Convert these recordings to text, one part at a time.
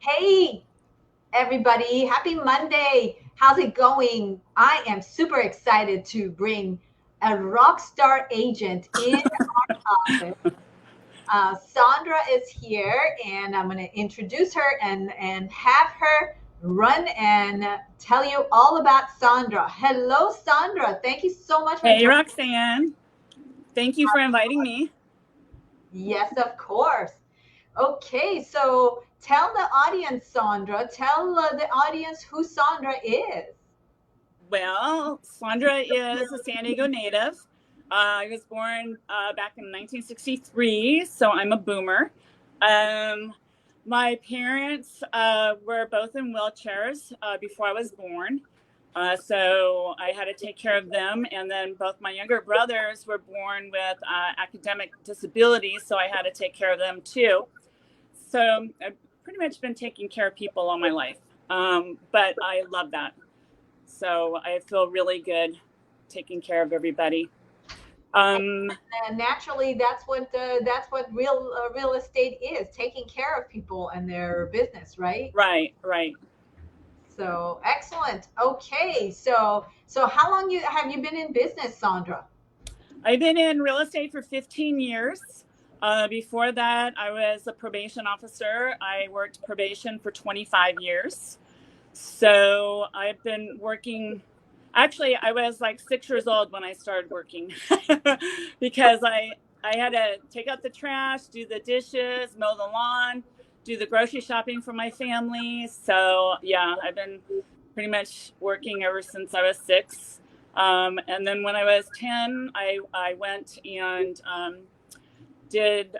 Hey, everybody. Happy Monday. How's it going? I am super excited to bring a rock star agent in our office. Sondra is here, and I'm going to introduce her and have her run and tell you all about Sondra. Hello, Sondra. Thank you so much for Hey, joining. Roxanne. Thank you for inviting me. Yes, of course. Okay, so tell the audience, Sondra, tell the audience who Sondra is. Well, Sondra is a San Diego native. I was born back in 1963, so I'm a boomer. Um, my parents were both in wheelchairs before I was born. So I had to take care of them. And then both my younger brothers were born with academic disabilities, so I had to take care of them too. So I've pretty much been taking care of people all my life. But I love that. So I feel really good taking care of everybody. Um, And naturally, that's what real estate is, taking care of people and their business, right? right, right. So excellent. Okay, so how long you have you been in business, Sondra? I've been in real estate for 15 years. Before that, I was a probation officer. I worked probation for 25 years. So I've been working. Actually, I was like 6 years old when I started working because I had to take out the trash, do the dishes, mow the lawn, do the grocery shopping for my family. So yeah, I've been pretty much working ever since I was 6. And then when I was 10, I went and did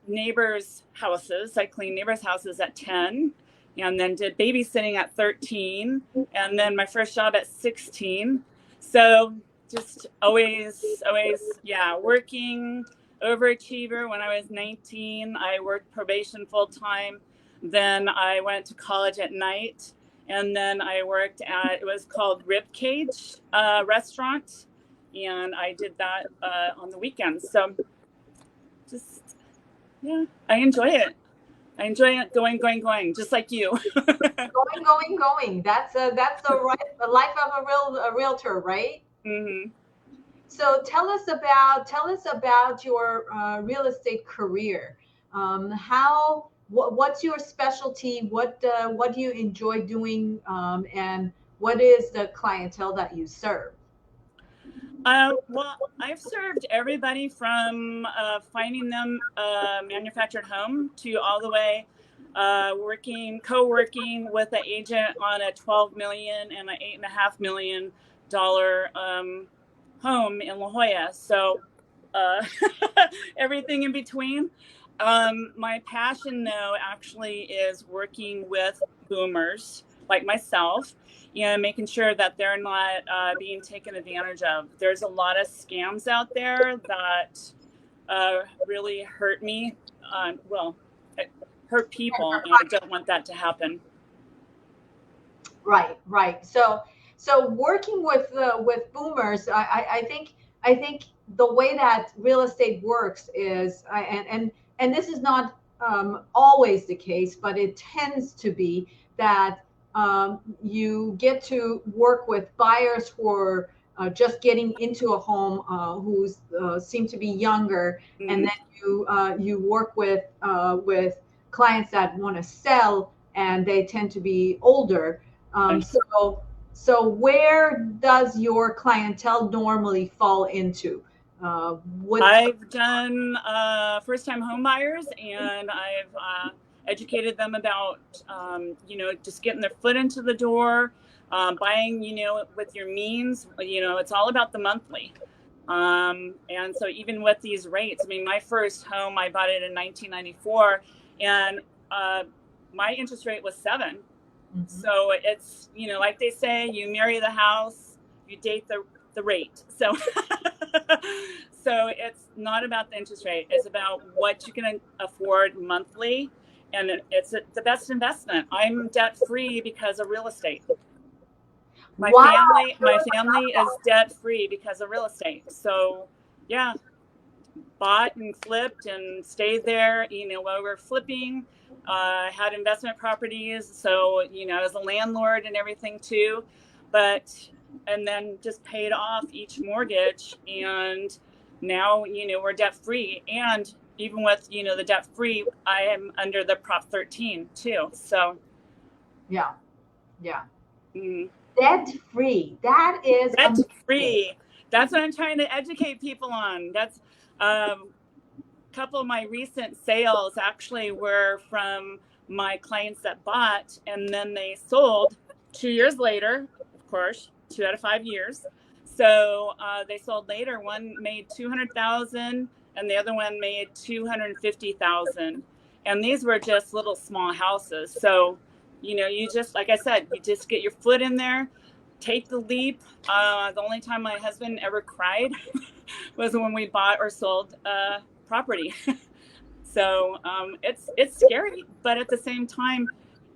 neighbors' houses. I cleaned neighbors' houses at 10 and then did babysitting at 13 and then my first job at 16. So just always, yeah, working, overachiever. When I was 19, I worked probation full time. Then I went to college at night. And then I worked at, it was called Ribcage Restaurant. And I did that on the weekends. So just, yeah, I enjoy it. I enjoy it going, just like you. Going. That's the life of a realtor, right? hmm So tell us about your real estate career. What's your specialty? What do you enjoy doing? And what is the clientele that you serve? Well, I've served everybody from finding them a manufactured home to all the way co-working with an agent on a 12 million and an $8.5 million home in La Jolla. So uh, everything in between. My passion, though, actually is working with boomers like myself and making sure that they're not being taken advantage of. There's a lot of scams out there that really hurt me. Well, hurt people, and I don't want that to happen. Right. So working with boomers, I think the way that real estate works is, and this is not always the case, but it tends to be that you get to work with buyers who are just getting into a home, who's seem to be younger, and Mm, then you work with clients that want to sell, and they tend to be older. okay. So where does your clientele normally fall into? What I've done first-time home buyers, and I've educated them about, just getting their foot into the door, buying, with your means. It's all about the monthly. And so even with these rates, I mean, my first home, I bought it in 1994, and uh, my interest rate was 7. Mhm. So it's, like they say, you marry the house, you date the rate. So so it's not about the interest rate. It's about what you can afford monthly. And it's the best investment. I'm debt free because of real estate. My Wow. family, my family is debt free because of real estate. So yeah, bought and flipped and stayed there, while we're flipping. Had investment properties, so as a landlord and everything too, and then just paid off each mortgage, and now we're debt free, and even with the debt free, I am under the Prop 13 too. So yeah, yeah. mm, Debt free. That is debt amazing. free. That's what I'm trying to educate people on. That's couple of my recent sales actually were from my clients that bought and then they sold 2 years later, of course, 2 out of 5 years. So they sold later. One made 200,000 and the other one made 250,000. And these were just little small houses. So, you just, like I said, you just get your foot in there, take the leap. The only time my husband ever cried was when we bought or sold property. So it's scary, but at the same time,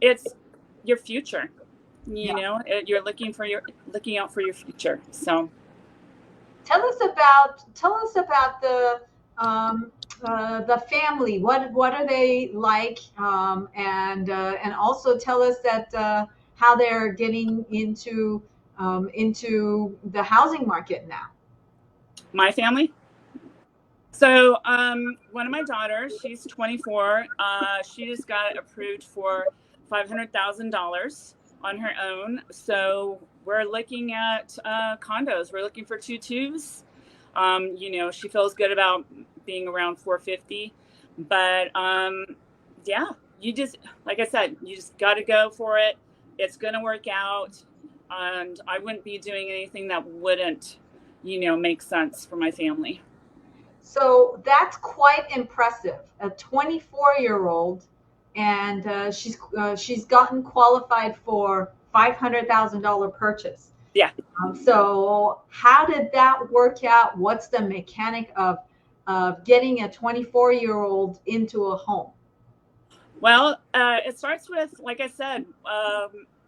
it's your future. You're looking out for your future. So Tell us about the family. What are they like? And also tell us that how they're getting into the housing market now. my family. So one of my daughters, she's 24. She just got approved for $500,000 on her own. So we're looking at condos. We're looking for 2 2s. She feels good about being around 450. But yeah, you just, like I said, you just got to go for it. It's going to work out. And I wouldn't be doing anything that wouldn't, make sense for my family. So that's quite impressive. A 24-year-old, and she's gotten qualified for $500,000 purchase. Yeah. So how did that work out? What's the mechanic of getting a 24-year-old into a home? Well, it starts with, like I said,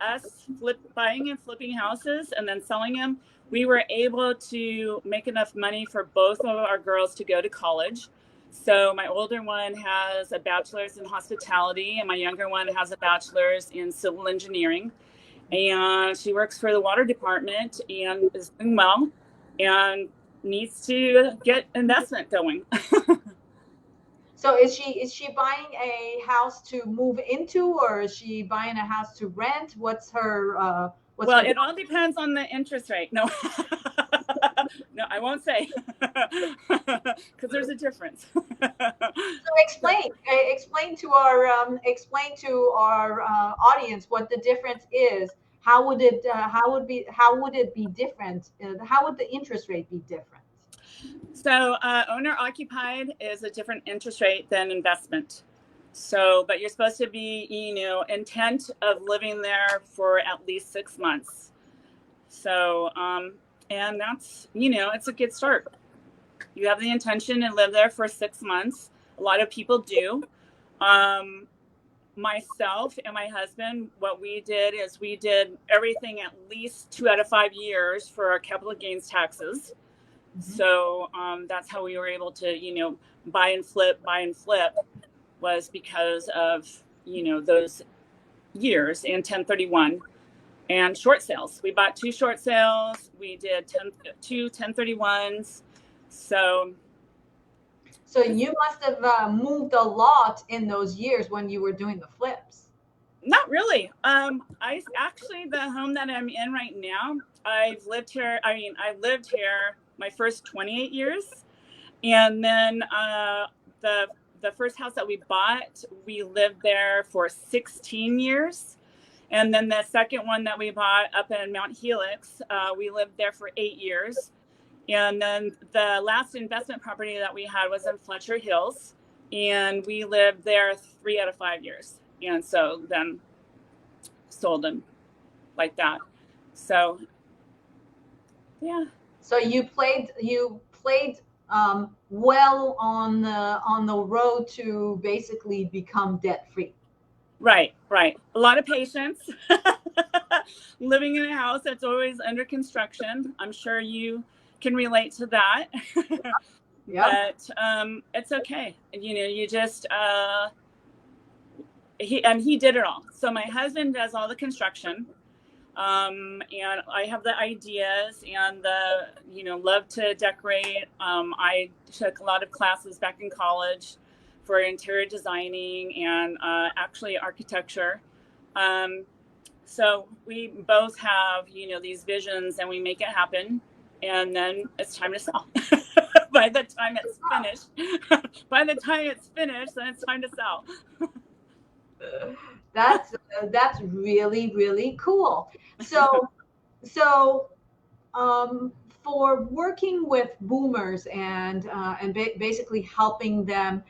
us buying and flipping houses and then selling them. We were able to make enough money for both of our girls to go to college. So my older one has a bachelor's in hospitality and my younger one has a bachelor's in civil engineering. And she works for the water department and is doing well and needs to get investment going. So is she buying a house to move into, or is she buying a house to rent? What's her Well, it all depends on the interest rate. No, no, I won't say because there's a difference. So explain to our audience what the difference is. How would it be different? How would the interest rate be different? So owner occupied is a different interest rate than investment. So, but you're supposed to be, intent of living there for at least 6 months. So, and that's, it's a good start. You have the intention to live there for 6 months. A lot of people do. Myself and my husband, what we did is we did everything at least 2 out of 5 years for our capital gains taxes. Mm-hmm. So that's how we were able to, buy and flip was because of, those years and 1031 and short sales. We bought 2 short sales. We did 2 1031s. So you must have moved a lot in those years when you were doing the flips. Not really. I actually, the home that I'm in right now, I lived here my first 28 years. And then the first house that we bought, we lived there for 16 years. And then the second one that we bought up in Mount Helix, we lived there for 8 years. And then the last investment property that we had was in Fletcher Hills, and we lived there 3 out of 5 years. And so then sold them like that. So, yeah. So you played well on the road to basically become debt free. Right. A lot of patience. Living in a house that's always under construction. I'm sure you can relate to that. Yeah. But it's okay. You just he did it all. So my husband does all the construction. And I have the ideas and love to decorate. I took a lot of classes back in college for interior designing and actually architecture. So we both have, these visions and we make it happen. And then it's time to sell. By the time it's finished, then it's time to sell. That's really, really cool. So for working with boomers and basically helping them,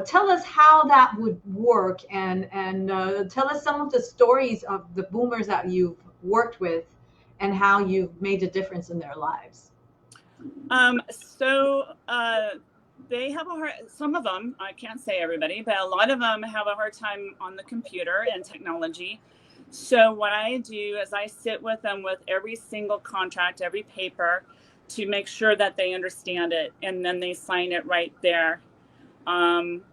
tell us how that would work, and tell us some of the stories of the boomers that you've worked with and how you've made a difference in their lives. They have some of them, I can't say everybody, but a lot of them have a hard time on the computer and technology. So what I do is I sit with them with every single contract, every paper, to make sure that they understand it, and then they sign it right there. And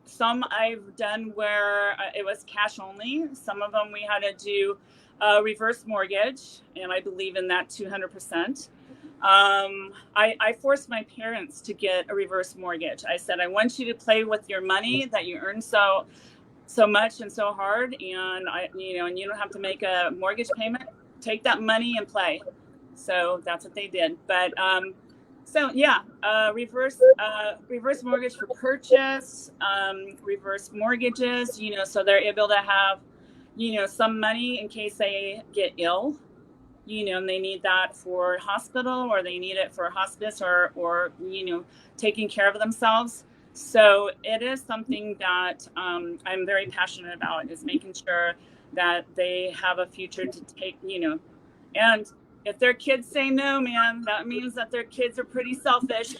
some I've done where it was cash only. Some of them we had to do a reverse mortgage, and I believe in that 200%. I forced my parents to get a reverse mortgage. I said, I want you to play with your money that you earn so much and so hard, and and you don't have to make a mortgage payment. Take that money and play. So that's what they did. But reverse mortgage for purchase, reverse mortgages, so they're able to have, some money in case they get ill, and they need that for hospital, or they need it for hospice, or taking care of themselves. So it is something that I'm very passionate about, is making sure that they have a future to take, and if their kids say no, man, that means that their kids are pretty selfish.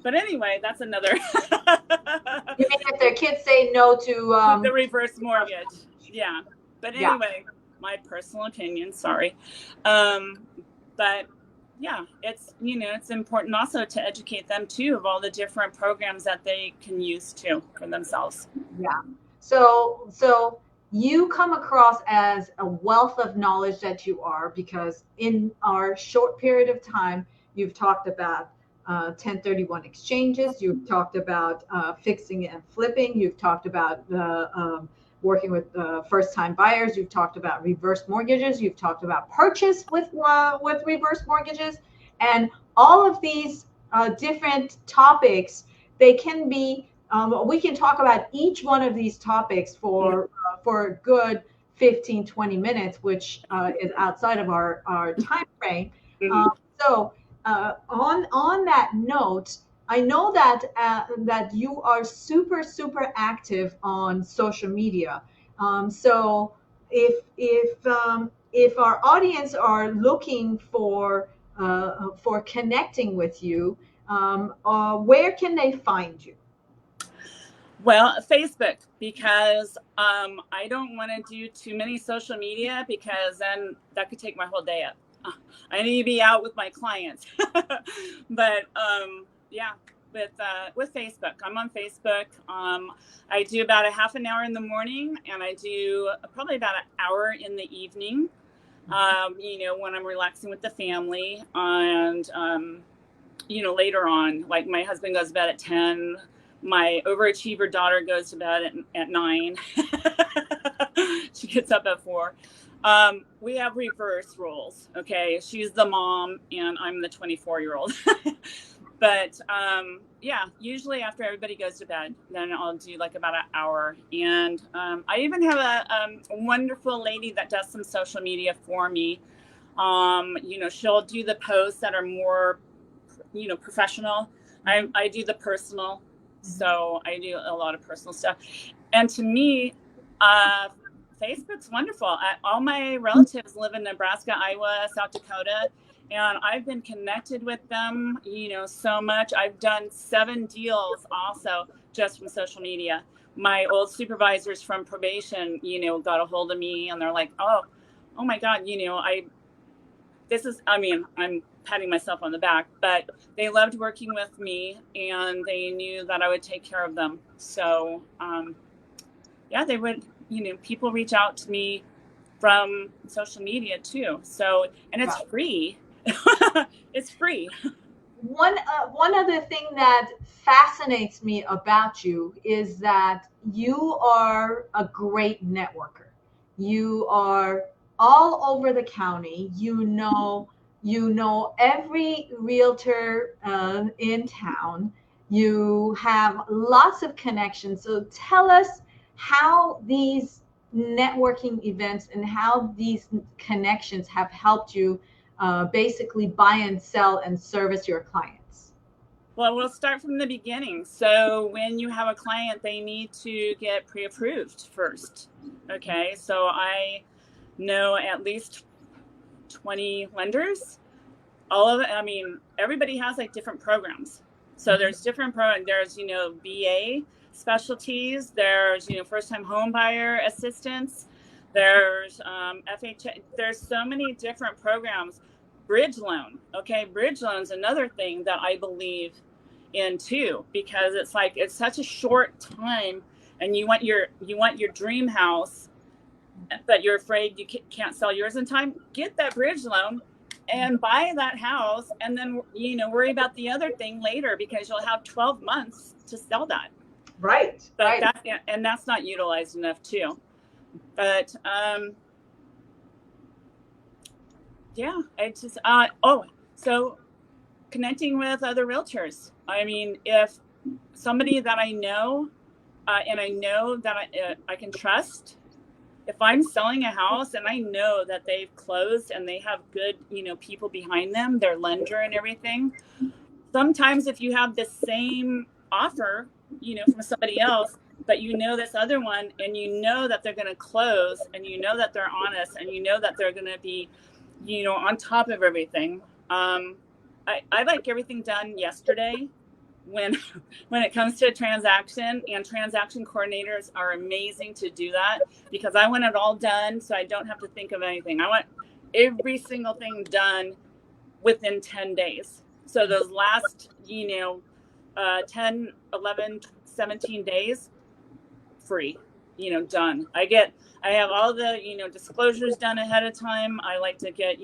But anyway, that's another. You mean if their kids say no to the reverse mortgage? Yeah. But anyway, my personal opinion. Sorry, but yeah, it's it's important also to educate them too of all the different programs that they can use too for themselves. Yeah. So you come across as a wealth of knowledge that you are, because in our short period of time, you've talked about 1031 exchanges, you've talked about fixing and flipping, you've talked about working with first-time buyers, you've talked about reverse mortgages, you've talked about purchase with reverse mortgages, and all of these different topics. They can be we can talk about each one of these topics for a good 15-20 minutes, which is outside of our time frame. So on that note, I know that you are super active on social media. So if our audience are looking for connecting with you, where can they find you? Well, Facebook, because I don't want to do too many social media, because then that could take my whole day up. I need to be out with my clients. But with Facebook, I'm on Facebook. I do about a half an hour in the morning, and I do probably about an hour in the evening. When I'm relaxing with the family, and later on, like my husband goes to bed at 10. My overachiever daughter goes to bed at 9. She gets up at 4. We have reverse roles. Okay. She's the mom and I'm the 24-year-old. But usually after everybody goes to bed, then I'll do like about an hour. And I even have a wonderful lady that does some social media for me. She'll do the posts that are more, professional. I do the personal. So I do a lot of personal stuff. And to me, Facebook's wonderful. All my relatives live in Nebraska, Iowa, South Dakota, and I've been connected with them, so much. I've done 7 deals also just from social media. My old supervisors from probation, got a hold of me, and they're like, oh my God, I'm patting myself on the back, but they loved working with me and they knew that I would take care of them. So, yeah, they would, people reach out to me from social media too. So, and it's free. It's free. One other thing that fascinates me about you is that you are a great networker. You are all over the county. You know every realtor in town. You have lots of connections. So tell us how these networking events and how these connections have helped you basically buy and sell and service your clients. Well, we'll start from the beginning. So when you have a client, they need to get pre-approved first. Okay, so I know at least 20 lenders. All of it, everybody has like different programs. So there's different programs. There's, VA specialties. There's, first-time home buyer assistance. There's FHA. There's so many different programs. Bridge loan. Okay, bridge loan's another thing that I believe in too, because it's such a short time, and you want your dream house, but you're afraid you can't sell yours in time. Get that bridge loan and buy that house, and then worry about the other thing later, because you'll have 12 months to sell that. Right. But that's not utilized enough too. But yeah, it's just so connecting with other realtors. If somebody that I know and I know that I can trust, if I'm selling a house and I know that they've closed and they have good, people behind them, their lender and everything, sometimes if you have the same offer, from somebody else, but this other one, and that they're going to close, and that they're honest, and that they're going to be, on top of everything. I like everything done yesterday when it comes to a transaction, and transaction coordinators are amazing to do that, because I want it all done so I don't have to think of anything. I want every single thing done within 10 days. So those last, 10, 11, 17 days, free, done. I have all the, disclosures done ahead of time. I like to get,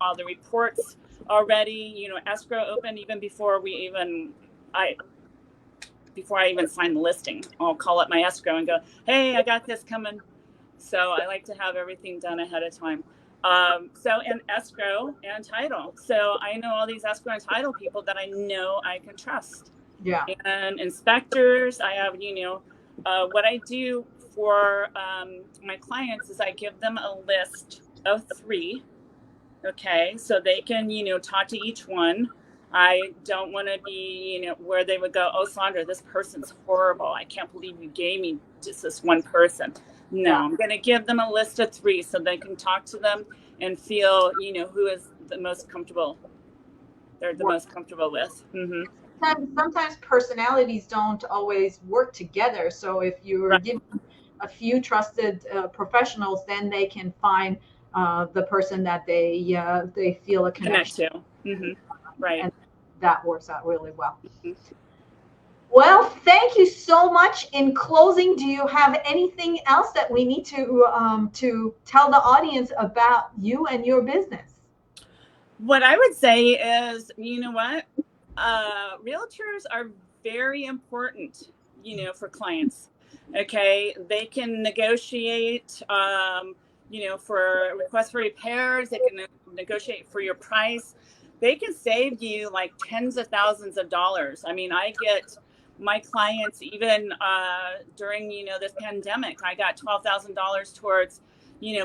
all the reports already, escrow open even before I even sign the listing. I'll call up my escrow and go, hey, I got this coming. So I like to have everything done ahead of time. And escrow and title. So I know all these escrow and title people that I know I can trust. Yeah. And inspectors, I have, what I do for my clients is I give them a list of 3. Okay, so they can, talk to each one. I don't want to be, where they would go, oh, Sondra, this person's horrible. I can't believe you gave me just this one person. No, yeah. I'm going to give them a list of 3 so they can talk to them and feel, who is the most comfortable. They're the most comfortable with. Mm-hmm. Sometimes personalities don't always work together. So if you're given a few trusted professionals, then they can find the person that they feel a connection to. Mm-hmm. Right. And that works out really well. Mm-hmm. Well, thank you so much. In closing, do you have anything else that we need to tell the audience about you and your business? What I would say is, realtors are very important, for clients. Okay, they can negotiate, for requests for repairs. They can negotiate for your price. They can save you like tens of thousands of dollars. I get my clients, even during, this pandemic, I got $12,000 towards,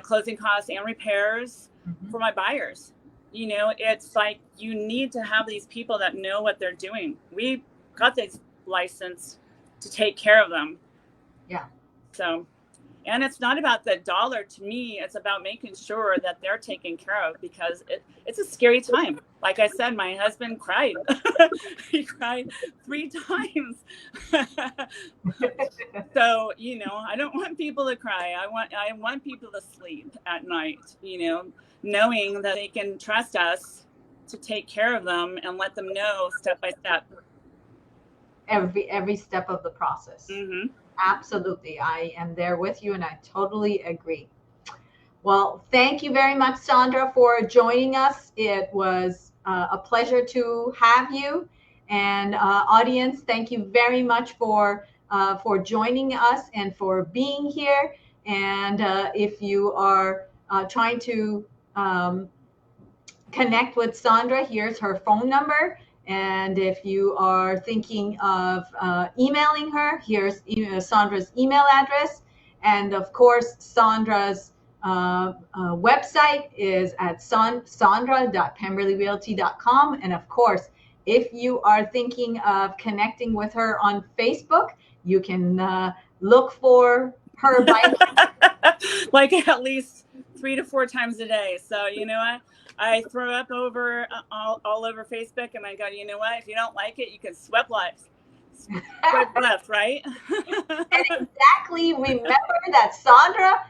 closing costs and repairs for my buyers. It's like you need to have these people that know what they're doing. We got this license to take care of them. Yeah. So, and it's not about the dollar to me. It's about making sure that they're taken care of, because it's a scary time. Like I said, my husband cried He cried 3 times. So, I don't want people to cry. I want people to sleep at night, knowing that they can trust us to take care of them and let them know step by step. Every step of the process. Mm-hmm. Absolutely. I am there with you, and I totally agree. Well, thank you very much, Sondra, for joining us. It was a pleasure to have you. And audience, thank you very much for joining us and for being here. And if you are trying to connect with Sondra, here's her phone number. And if you are thinking of emailing her, here's Sondra's email address. And of course, Sondra's website is at sondra.pemberleyrealty.com. And of course, if you are thinking of connecting with her on Facebook, you can look for her by like at least 3 to 4 times a day. So, I throw up over all over Facebook, and I go, you know what? If you don't like it, you can swipe left, right? And exactly, remember that Sondra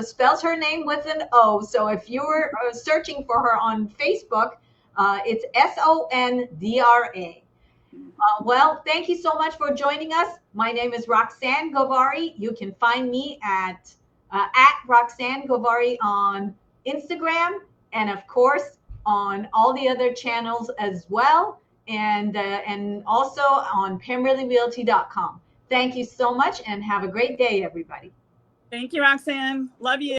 spells her name with an O. So if you're searching for her on Facebook, it's Sondra. Well, thank you so much for joining us. My name is Roxanne Govari. You can find me at Roxanne Govari on Instagram, and of course on all the other channels as well, and also on PemberleyRealty.com. Thank you so much, and have a great day, everybody. Thank you, Roxanne. Love you.